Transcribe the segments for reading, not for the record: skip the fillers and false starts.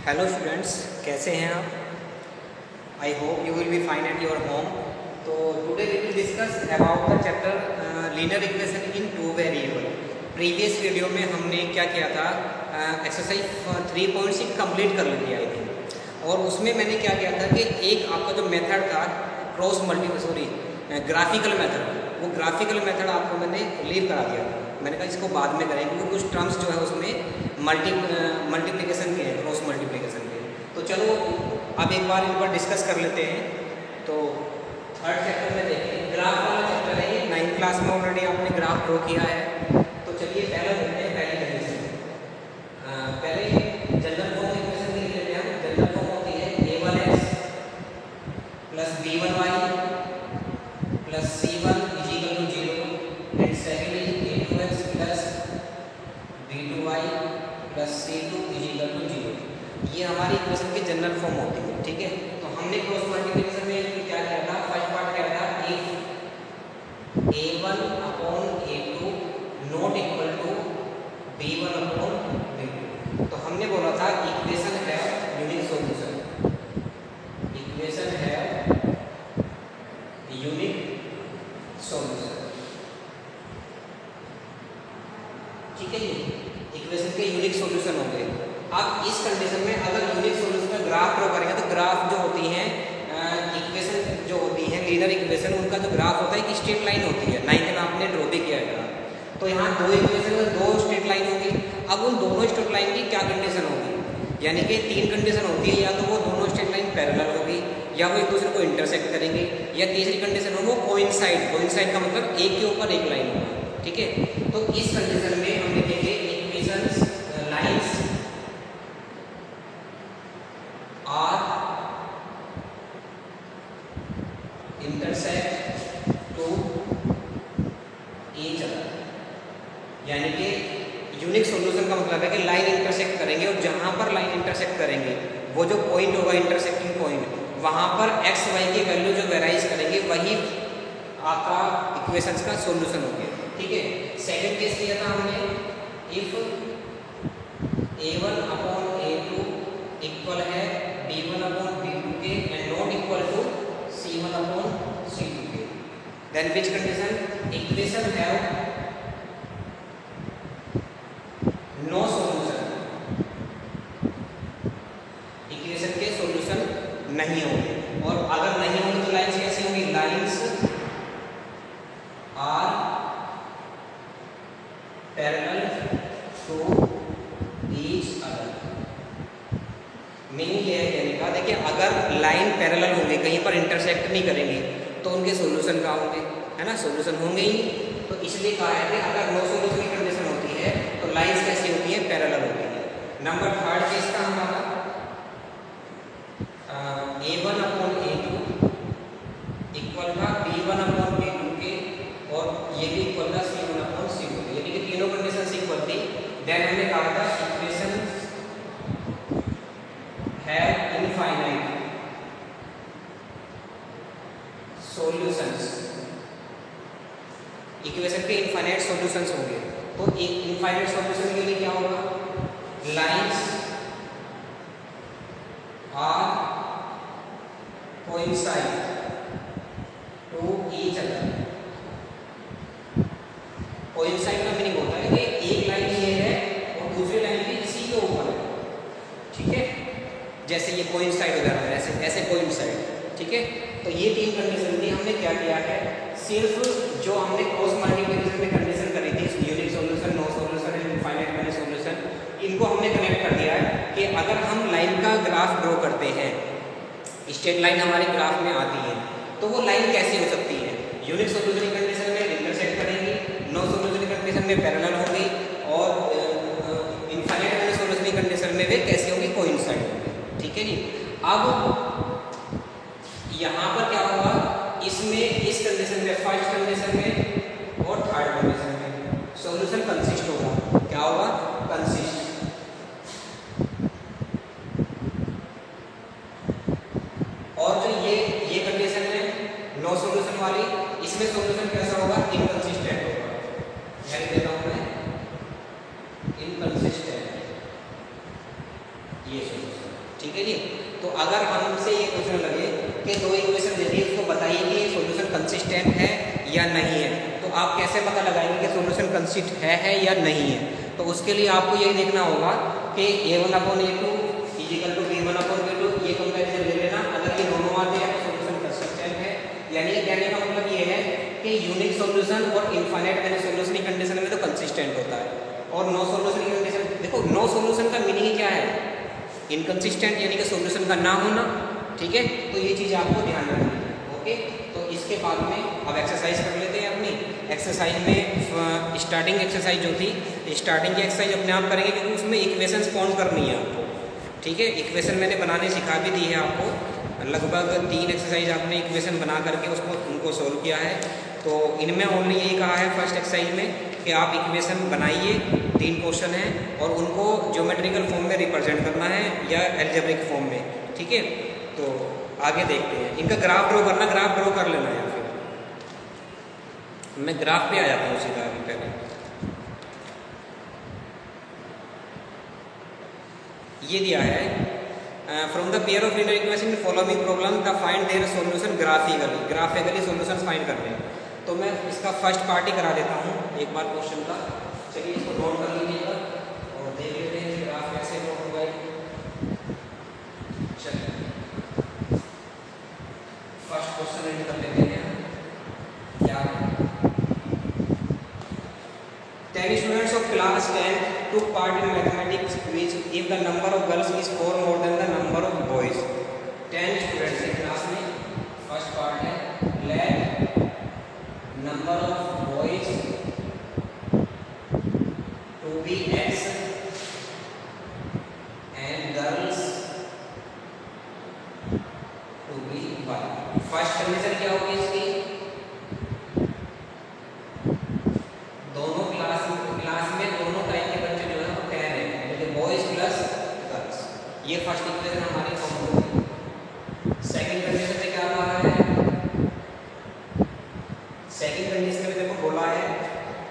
Hello students, कैसे हैं आप? I hope you will be fine at your home. तो today we will discuss about the chapter linear equation in two variable. Previous video में हमने क्या किया था, एक्सरसाइज 3.6 कंप्लीट कर ली आई थी। और उसमें मैंने क्या किया था कि एक आपका जो मेथड था ग्राफिकल मेथड, वो ग्राफिकल मेथड आपको मैंने लीव करा दिया था। मैंने कहा इसको बाद में करेंगे क्योंकि कुछ टर्म्स जो है उसमें मल्टीप्लिकेशन के हैं, क्रॉस मल्टीप्लिकेशन के। तो चलो अब एक बार इन पर डिस्कस कर लेते हैं। तो थर्ड चैप्टर में देखें, ग्राफ वाला चैप्टर है ये। 9th क्लास में ऑलरेडी आपने ग्राफ ड्रॉ किया है। तो चलिए पहले देखते हैं पहली कंडीशन। पहले जनरल फॉर्म इक्वेशन लिख लेते हैं। जनरल फॉर्म होती है a1x plus b1y plus c1 equal to 0 and second is a2x plus b2y plus c2 equal to 0। ये हमारी इक्वेशन की जनरल फॉर्म होती है, ठीक है। तो हमने क्रॉस मल्टीप्लिकेशन में क्या किया था, फर्स्ट पार्ट क्या था, if a1 upon a2 not equal to b1 upon b2। तो हमने बोला था इक्वेशन है यूनिक सॉल्यूशन, इक्वेशन है यूनिक सॉल्यूशन, ठीक है जी। इक्वेशन के यूनिक सॉल्यूशन हो गए। अब इस कंडीशन में अगर यूनिक सॉल्यूशन का ग्राफ ड्रॉ करेंगे तो ग्राफ जो होती हैं इक्वेशन जो होती हैं लीनियर इक्वेशन, उनका जो ग्राफ होता है एक स्ट्रेट लाइन होती है। 9th में आपने ड्रॉ भी किया है ग्राफ। तो यहाँ दो इक्वेशन में दो स्ट्रेट लाइन होगी। अब उन दोनों स्ट्रेट लाइन की क्या कंडीशन होगी, यानी कि तीन कंडीशन होती है, या तो वो दोनों स्ट्रेट लाइन पैरेलल होगी, या वो एक दूसरे को इंटरसेक्ट करेंगे, या तीसरी कंडीशन हो वो कोइंसाइड। कोइंसाइड का मतलब एक के ऊपर एक लाइन होगा, ठीक है। तो इस कंडीशन में हम लिखेंगे equations lines are intersect to each other, यानी कि यूनिक सॉल्यूशन का मतलब है कि लाइन इंटरसेक्ट करेंगे, और जहां पर लाइन इंटरसेक्ट करेंगे वो जो पॉइंट होगा इंटरसेक्टिंग पॉइंट, वहां पर एक्स वाई की वैल्यू जो वेराइज करेंगे वही आपका इक्वेशंस का सॉल्यूशन होगा, ठीक है। सेकंड केस लिया था हमने, if a1 upon a2 equal है b1 अपॉन b2 के and not equal to c1 upon c2 के, then which condition, equation have no solution, equation के सॉल्यूशन नहीं होंगे। और अगर नहीं होंगे तो लाइंस कैसी होंगी, lines are parallel to each other. Meaning ये है कहने का, देखिए अगर लाइन पैरेलल होंगे, कहीं पर इंटरसेक्ट नहीं करेंगे, तो उनके सॉल्यूशन क्या होंगे, है ना, सॉल्यूशन होंगे ही। तो इसलिए कहा है कि अगर नो सॉल्यूशन की कंडीशन होती है तो लाइंस कैसी होती है, पैरेलल होती है। नंबर थर्ड केस का हमारा a1 अपॉन a2 इक्वल था b1 अपॉन b2 के, और ये भी इक्वल था c1 अपॉन c2 के, यानी कि तीनों कंडीशन इक्वल थी। देन हमने कहा था equation have infinite solutions, equation के इनफाइनाइट सॉल्यूशंस होंगे। तो इनफाइनाइट सॉल्यूशन के लिए क्या होगा, lines are coincide to each other. Coincide का मीनिंग होता है कि एक लाइन ये है और दूसरी लाइन भी इसी के ऊपर है, ठीक है। जैसे ये कोइंसाइड हो जाता है, ऐसे ऐसे कोइंसाइड, ठीक है। तो ये तीन कंडीशन थी। हमने क्या किया है, सिर्फ जो हमने क्रॉस मल्टीप्लिकेशन में कंडीशन करी थी, unique solution, no solution and infinite वाले सॉल्यूशन, इनको हमने कनेक्ट कर दिया है कि अगर हम लाइन का ग्राफ ड्रॉ करते हैं, स्ट्रेट लाइन हमारे ग्राफ में आती है, तो वो लाइन कैसी हो सकती है, यूनिक सॉल्यूशन की कंडीशन में इंटरसेक्ट करेंगी, नो सॉल्यूशन की कंडीशन में पैरेलल होंगी, और इनफाइनाइट वाले सॉल्यूशन की कंडीशन में वे कैसे होंगी, कोइंसाइड होंगी, ठीक है जी। अब यहाँ पर क्या होगा, इसमें इस कंडीशन में, फर्स्ट कंडीशन में और थर्ड कंडीशन में सॉल्यूशन कंसिस्ट होगा। क्या होगा, कंसिस्ट। और जो ये कंडीशन है नो सॉल्यूशन वाली, इसमें सॉल्यूशन कैसा होगा, इनकंसिस्टेंट होगा। यानी देता हूं मैं इनकंसिस्टेंट, ये सॉल्यूशन। ठीक है जी। तो अगर हमसे ये पूछने लगे कि दो इक्वेशन दे दी, उसको बताइए कि ये सॉल्यूशन कंसिस्टेंट है या नहीं है, तो आप कैसे पता लगाएंगे कि सॉल्यूशन कंसिस्टेंट है या नहीं है? तो उसके लिए आपको यही देखना होगा कि a1/a2 इक्वल टू b1/b2, ये कंपैरिजन ले लेना। अगर ये दोनों आते हैं तो सॉल्यूशन कंसिस्टेंट है। यानी कहने का मतलब ये है कि यूनिक सॉल्यूशन और इनफाइनाइट मैनी सॉल्यूशन की कंडीशन में तो कंसिस्टेंट होता है, और नो सॉल्यूशन की कंडीशन, देखो नो सॉल्यूशन का मीनिंग क्या है? इनकंसिस्टेंट, यानी कि सॉल्यूशन का ना होना। ठीक है, तो ये चीज़ आपको ध्यान रखनी है। ओके, तो इसके बाद में अब एक्सरसाइज कर लेते हैं अपनी। एक्सरसाइज में स्टार्टिंग एक्सरसाइज जो थी, स्टार्टिंग की एक्सरसाइज अपने आप करेंगे क्योंकि उसमें इक्वेशंस फाउंड करनी है आपको। ठीक है, इक्वेशन मैंने बनाने सिखा भी दी है आपको, लगभग 3 एक्सरसाइज आपने इक्वेशन बना करके उसको उनको सोल्व किया है। तो इनमें ओनली यही कहा है फर्स्ट एक्सरसाइज में कि आप इक्वेशन बनाइए, 3 क्वेश्चन हैं, और उनको ज्योमेट्रिकल फॉर्म में रिप्रेजेंट करना है या एल्जेब्रिक फॉर्म में। ठीक है, तो आगे देखते हैं। इनका ग्राफ ड्रॉ करना, ग्राफ ड्रॉ कर लेना है। फिर मैं ग्राफ पे आ जाता हूँ सीधा पहले। ये दिया है from the pair of linear equation following problem the find their solution graphically solution find करने हैं। तो मैं इसका फर्स्ट पार्ट ही करा देता हूँ एक बार क्वेश्चन का। चलिए इसको नोट कर लीजिएगा और देख लेते हैं कि ग्राफ कैसे नोट हुआ है। चलिए फर्स्ट क्वेश्चन रेडी कर लेते हैं। क्या है? 10 students of class 10 took part in mathematics quiz if the number of girls is 4 more than the number of boys. 10 students है क्लास में। फर्स्ट पार्ट है let number of boys to be x and girls to be y. First condition क्या होगी इसकी? दोनों class में दोनों type के बच्चे जो है वो 10 है, जैसे बॉयज प्लस गर्ल्स। ये फर्स्ट इक्वेशन हमारी फॉर्म होगी। सेकंड कंडीशन में क्या कहा है? सेकंड कंडीशन में देखो बोला है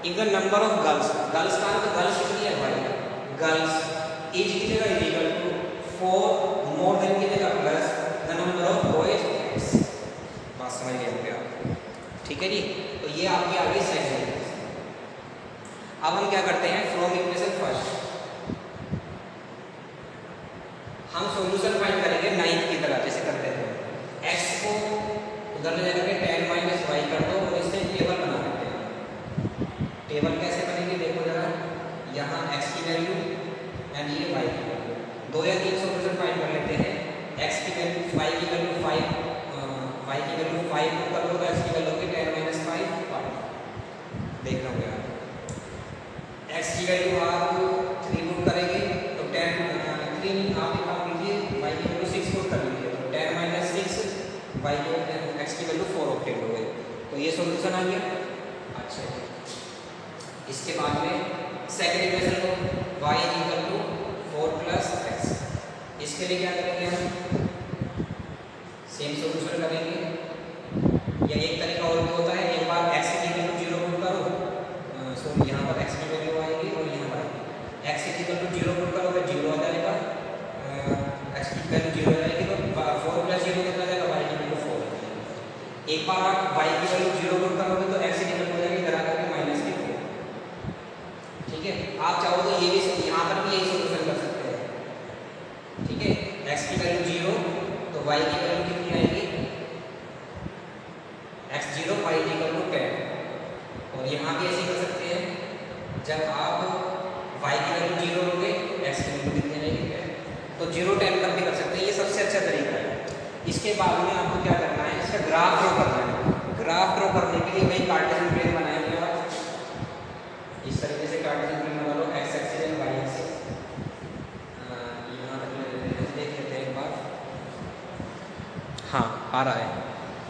if the number of girls, girls का मतलब गर्ल्स कितनी है भाई? गर्ल्स इज की जगह इक्वल टू 4 मोर देन की जगह plus the number of boys x. बात समझ गए होंगे आप? ठीक है जी, तो ये आपकी आ गई सेकंड। अब हम क्या करते हैं? फ्रॉम इक्वेशन फर्स्ट हम सॉल्यूशन फाइंड करेंगे 9 की तरह, जैसे करते थे। x को उधर ले जाकर के 10 माइनस y कर दो और इससे टेबल बना लेते हैं। टेबल कैसे बनेगी देखो जरा, यहाँ x की वैल्यू एंड ये y की वैल्यू, 2 या 3 सॉल्यूशन फाइंड कर लेते हैं। x की वैल्यू y की वैल्यू 5 y की वैल्यू 5 कर लो तो x की वैल्यू होगी 10 माइनस 5 देख रहे होंगे आप। x की वैल्यू आप 3 पुट करेंगे तो 10 3 आप एक काम कीजिए, y की वैल्यू 6 पुट कर लीजिए तो 10 माइनस 6 y की x की वैल्यू 4 ऑब्टेन हो गई। तो ये सॉल्यूशन आ गया। अच्छा, इसके बाद में सेकंड इक्वेशन को y equal to 4 plus x, इसके लिए क्या करेंगे? हम सेम सॉल्यूशन करेंगे, या एक तरीका और भी होता है, एक बार x की वैल्यू 0 पुट करो, सॉरी यहाँ पर x की वैल्यू आएगी और यहाँ पर x इक्वल टू 0 पुट करो तो 0 आ जाएगा, x की वैल्यू 0 आ जाएगी तो 4 प्लस 0 कितना आ जाएगा? y की वैल्यू 4 आ जाएगी। एक बार आप y की वैल्यू 0 पुट करोगे तो x की वैल्यू हो जाएगी इधर आकर के माइनस की 4। ठीक है, आप चाहो तो ये भी यहाँ पर भी यही सॉल्यूशन कर सकते हैं। ठीक है, x की वैल्यू 0 तो y की वैल्यू कितनी आएगी? x 0 y equal to 10। और यहाँ भी ऐसे कर सकते हैं, जब आप y की वैल्यू 0 लोगे x की वैल्यू कितनी रहेगी? 10। तो 0 10 तक भी कर सकते हैं, ये सबसे अच्छा तरीका है। इसके बाद में आपको क्या करना है? इसका ग्राफ ड्रॉ करना है। ग्राफ ड्रॉ करने के लिए वही कार्टेशियन प्लेन बनाएंगे आप। इस तरीके से कार्टेशियन प्लेन बना लो, x axis and y axis. यहाँ तक देख लेते हैं एक बार। हाँ, आ रहा है।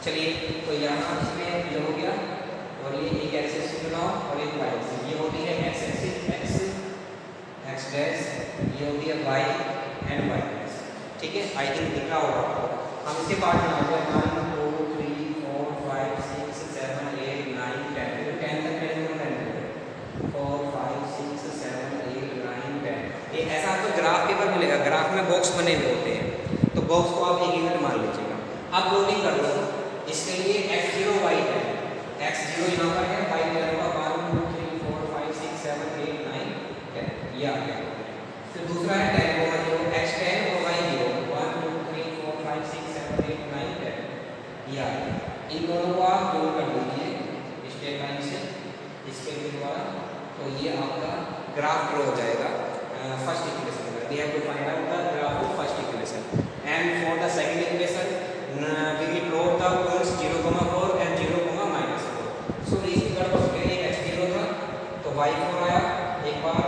चलिए, तो यहाँ इसमें ये हो गया और ये एक एक्सिस बनाओ और एक y एक्सिस। ये होती है x एक्सिस x डैश, ये होती है y एंड y डैश। ठीक है, आई थिंक दिख रहा होगा आपको। हम इसके पार्ट बनाएंगे 1 2 3 4 5 6 7 8 9 10, 10 तक मैंने 4 5 6 7 8 9 10। ये ऐसा आपको ग्राफ पेपर मिलेगा, ग्राफ में बॉक्स बने हुए होते हैं। तो बॉक्स को आप 1 यूनिट मान लीजिएगा। अब लोडिंग कर दो, इसके लिए x0 y है, x0 यहाँ पर है, y क्या होगा 1 2 3 4 5 6 7 8 9 10 ये आ गया। फिर दूसरा है 10 को जो x10 और y0 1 2 3 4 5 6 7 8 9 10 ये आ गया। इन दोनों को आप जोड़ कर दीजिए स्ट्रेट लाइन से इसके द्वारा, तो ये आपका ग्राफ ड्रॉ हो जाएगा फर्स्ट इक्वेशन में। We have to find out the graph of first equation and for the second equation we will plot the points 0,4 and 0,-4। So इस तरह से ये x0 था तो y4 आया, एक बार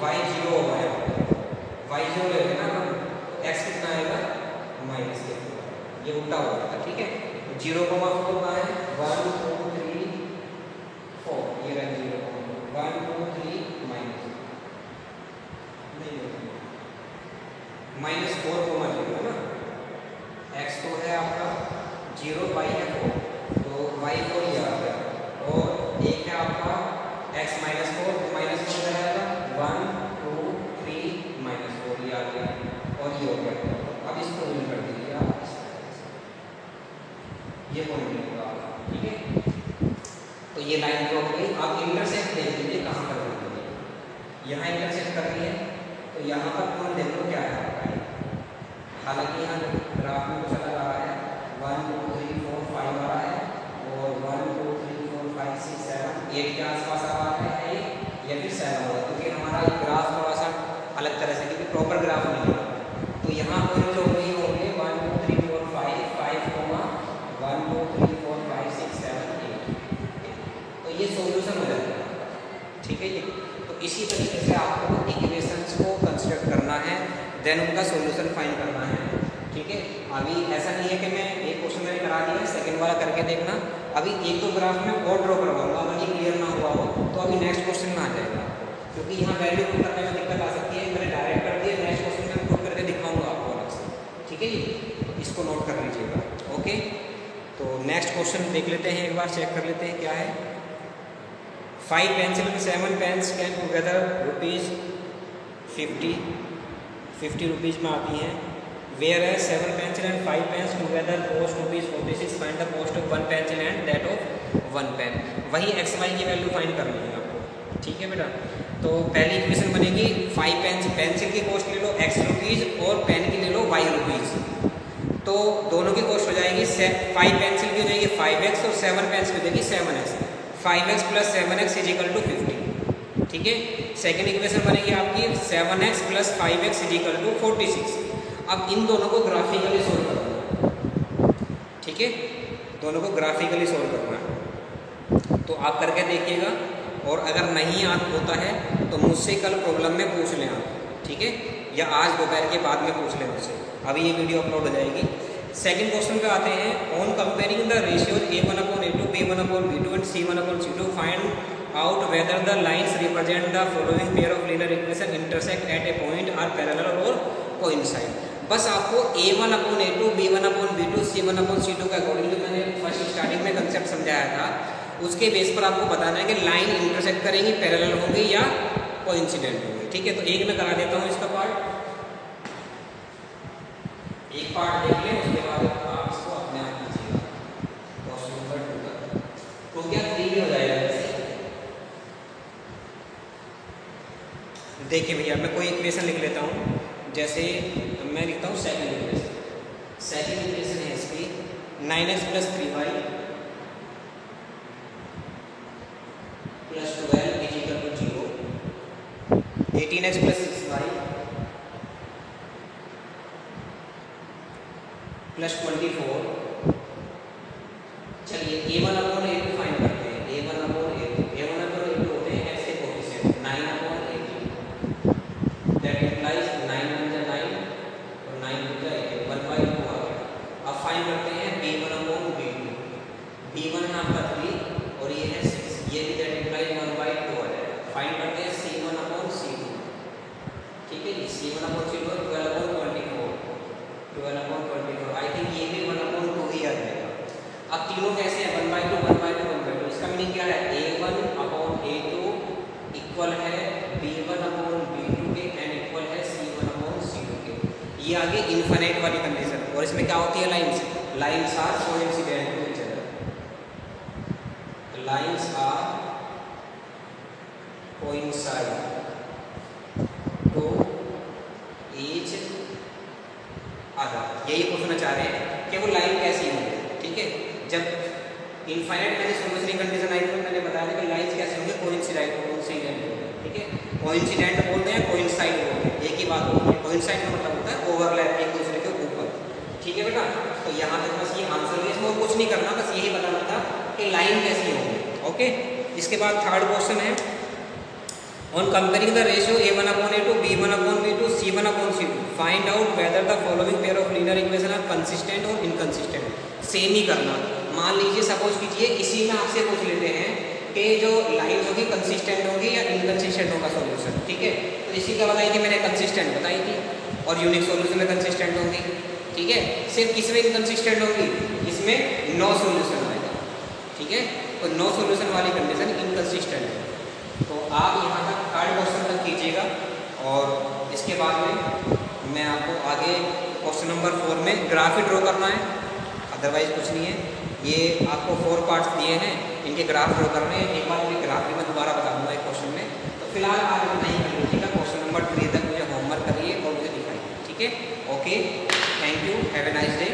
y0 हो गया, y0 ले लेना x कितना आएगा -4, ये उल्टा हो जाता, ठीक है। 0,4 का है 1 2 3 4, ये रहा 0,4 1 2 3 -4 है ना, x तो है आपका 0 y है 4 तो y4 ये आ गया, और एक है आपका x -4 तो -4 रहेगा 1 2 3 -4 ये आ गया, और ये हो गया। अब इसको यूज कर दीजिए आप इस तरह से, ये पॉइंट होगा, ठीक है। तो ये लाइन ड्रॉ हो गई। आप इंटरसेक्ट देख लीजिए कहाँ पर होगी, यहाँ इंटरसेक्ट कर रही है तो यहाँ पर पॉइंट देखो क्या है आपका, हालांकि यहाँ ग्राफ में कुछ अलग आ रहा है 1 2 3 4 5 आ रहा है, और 1 2 3 4 5 6 7 8 के आसपास आ रहा है या फिर 7 होगा, क्योंकि हमारा ये ग्राफ थोड़ा सा अलग तरह से, क्योंकि प्रॉपर ग्राफ नहीं है। तो यहाँ पॉइंट जो होंगे 1 2 3 4 5 5 1 2 3 4 5 6 7 8, तो ये सोल्यूशन हो जाता है, ठीक है जी। तो इसी तरीके से आपको इक्वेशंस को कंस्ट्रक्ट करना है, देन उनका सॉल्यूशन फाइंड करना है, ठीक है। अभी ऐसा नहीं है कि मैं एक क्वेश्चन मैंने करा दिया, सेकंड वाला करके देखना। अभी एक तो ग्राफ में और ड्रॉ करवाऊंगा, अगर ये क्लियर ना हुआ हो तो अभी नेक्स्ट क्वेश्चन में आ जाएगा आपको, क्योंकि यहाँ वैल्यू पुट करने में दिक्कत आ सकती है। मैंने डायरेक्ट कर दिया, नेक्स्ट क्वेश्चन में पुट करके दिखाऊंगा आपको अलग से, ठीक है जी। तो इसको नोट कर लीजिएगा, ओके। तो नेक्स्ट क्वेश्चन देख लेते हैं, एक बार चेक कर लेते हैं क्या है। 5 pencils and 7 pens can together ₹50 rupees में आती हैं। वेयर है 7 pencil and 5 pens together cost ₹46। Find the cost of 1 pencil and that of 1 pen। वही x y की वैल्यू फाइंड करनी है आपको, ठीक है बेटा। तो पहली इक्वेशन बनेगी 5 पेंसिल की कॉस्ट ले लो x रुपीज़ और पेन की ले लो y रुपीज़, तो दोनों की कॉस्ट हो जाएगी 5 पेंसिल की हो जाएगी 5x और 7 पेंस की हो जाएगी 7x। 5x + 7x = 50, ठीक है। सेकेंड इक्वेशन बनेगी आपकी 7x + 5x = 46। अब इन दोनों को ग्राफिकली सोल्व करना है, ठीक है, दोनों को ग्राफिकली सोल्व करना है। तो आप करके देखिएगा, और अगर नहीं याद होता है तो मुझसे कल प्रॉब्लम में पूछ लें आप, ठीक है, या आज दोपहर के बाद में पूछ लें मुझसे। अभी ये वीडियो अपलोड हो जाएगी। सेकंड क्वेश्चन पे आते हैं। On comparing the ratios A1/A2, B1/B2 and C1/C2 find out whether the lines represent the following pair of linear equation intersect at a point or parallel और कोइंसाइड। बस आपको A1/A2, B1/B2, C1/C2 के according जो मैंने first starting में concept समझाया था, उसके बेस पर आपको बताना है कि लाइन इंटरसेक्ट करेंगी, पैरेलल होंगी या कोइंसिडेंट होंगी, ठीक है। तो एक मैं करा देता हूँ इसका पार्ट, एक पार्ट देख लें, उसके बाद आप इसको अपने आप कीजिएगा। तो क्या 3 हो जाएगा वैसे। देखिए भैया, मैं कोई इक्वेशन लिख लेता हूँ, जैसे मैं लिखता हूँ सेकंड इक्वेशन। सेकंड इक्वेशन है इसकी 9x + 3y + 12 = 0, 18x + 6y +24। चलिए A1/A2 फाइंड करते हैं। A1/A2 होते हैं x के कोएफिशिएंट 9/18, दैट इम्प्लाइज 9 × 9 और 9 × 1 1/2 आ गया। अब फाइंड करते हैं B1/B2। B1 है आपका 3 और ये है 6, ये भी दैट इम्प्लाइज 1/2 आ जाएगा। फाइंड करते हैं C1/C2, ठीक है जी। C1/C2 12/24, आई थिंक ये भी 1/2 ही आ जाएगा। अब तीनों कैसे हैं 1/2 1/2 1/2, इसका मीनिंग क्या है A1/A2 इक्वल है B1/B2 के एंड इक्वल है C1/C2 के। ये आगे इन्फिनिट वाली कंडीशन, और इसमें क्या होती है lines, lines are coincident to each other, lines are coincide to each other. यही पूछना चाह रहे हैं कि वो लाइन कैसी होंगी, ठीक है। जब इनफाइनाइट मैंने सोल्यूशन कंडीशन आई तो मैंने बताया था कि लाइन्स कैसे होंगे, कोइंसिडेंट, ठीक है। कोइंसिडेंट बोलते हैं, कोइंसाइड बोलते हैं, एक ही बात होती है। कोइंसाइड का मतलब होता है ओवरलैप, एक दूसरे के ऊपर, ठीक है बेटा। तो यहाँ तक बस ये आंसर है, इसमें और कुछ नहीं करना, बस यही बताना था कि लाइन कैसी होगी, ओके। इसके बाद थर्ड क्वेश्चन है, on comparing the ratio a1/a2 b1/b2 c1/c2 find out whether the following pair of linear equation are consistent और इनकंसिस्टेंट। सेम ही करना, मान लीजिए सपोज कीजिए इसी में आपसे पूछ लेते हैं कि जो लाइन होगी कंसिस्टेंट होगी या इनकंसिस्टेंट होगा सॉल्यूशन, ठीक है। तो इसी क्या बताई थी मैंने, कंसिस्टेंट बताई थी, और यूनिक सॉल्यूशन में कंसिस्टेंट होंगी, ठीक है। सिर्फ किसमें इनकंसिस्टेंट होगी, इसमें नो सॉल्यूशन आएगा, ठीक है। तो नो सॉल्यूशन वाली कंडीशन इनकंसिस्टेंट है। तो आप यहाँ तक थर्ड क्वेश्चन तक कीजिएगा, और इसके बाद में मैं आपको आगे क्वेश्चन नंबर 4 में ग्राफ ही ड्रॉ करना है, अदरवाइज कुछ नहीं है। ये आपको 4 पार्ट्स दिए हैं, इनके ग्राफ ड्रॉ करने हैं। एक बार ये ग्राफ भी मैं दोबारा बता दूँगा एक क्वेश्चन में। तो फिलहाल आज इतना ही कर लीजिएगा, क्वेश्चन नंबर 3 तक मुझे होमवर्क करिए और मुझे दिखाइए, ठीक है। Okay, thank you, have a nice day.